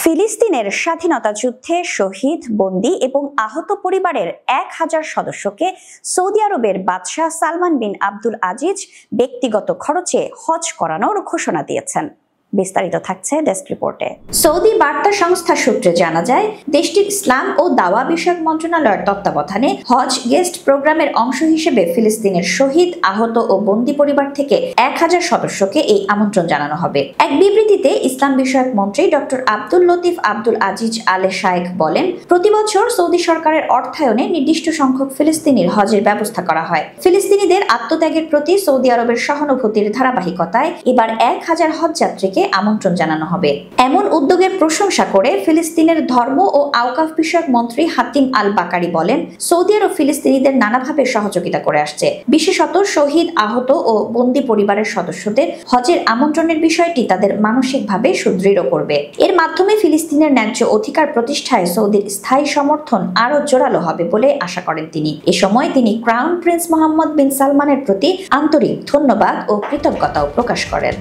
ফিলিস্তিনের স্বাধীনতা যুদ্ধে শহীদ, বন্দী এবং আহত পরিবারের 1000 সদস্যকে সৌদি আরবের বাদশাহ সালমান বিন আব্দুল আজিজ ব্যক্তিগত খরচে হজ করানোর ঘোষণা দিয়েছেন। বিস্তারিত থাকছে ডেস্ক রিপোর্টে। সৌদি বার্তা সংস্থা সূত্রে জানা যায়, দেশটির ইসলাম ও দাওয়া বিষয়ক মন্ত্রণালয়ের তত্ত্বাবধানে হজ গেস্ট প্রোগ্রামের অংশ হিসেবে ফিলিস্তিনের শহীদ, আহত ও বন্দী পরিবার থেকে 1000 সদস্যকে এই আমন্ত্রণ জানানো হবে। এক বিবৃতিতে ইসলাম বিষয়ক মন্ত্রী ডক্টর আব্দুল লতিফ আব্দুল আজিজ আলে শায়েখ বলেন, প্রতি বছর সৌদি সরকারের অর্থায়নে নির্দিষ্ট সংখ্যক ফিলিস্তিনির হজের ব্যবস্থা করা হয়। ফিলিস্তিনিদের আত্মত্যাগের প্রতি সৌদি আরবের সহানুভূতির ধারাবাহিকতায় এবার 1000 হজযাত্রীকে আমন্ত্রণ জানানো হবে। এমন উদ্যোগের প্রশংসা করে ফিলিস্তিনের ধর্ম ও আওকাফ বিষয়ক মন্ত্রী হাতিম আল বাকারি বলেন, সৌদি আরব ফিলিস্তিনিদের নানাভাবে সহযোগিতা করে আসছে। বিশেষত শহীদ, আহত ও বন্দী পরিবারের সদস্যদের হজের আমন্ত্রণের বিষয়টি তাদের মানসিকভাবে সুদৃঢ় করবে। এর মাধ্যমে ফিলিস্তিনের ন্যায্য অধিকার প্রতিষ্ঠায় সৌদির স্থায়ী সমর্থন আরও জোরালো হবে বলে আশা করেন তিনি। এ সময় তিনি ক্রাউন প্রিন্স মোহাম্মদ বিন সালমানের প্রতি আন্তরিক ধন্যবাদ ও কৃতজ্ঞতাও প্রকাশ করেন।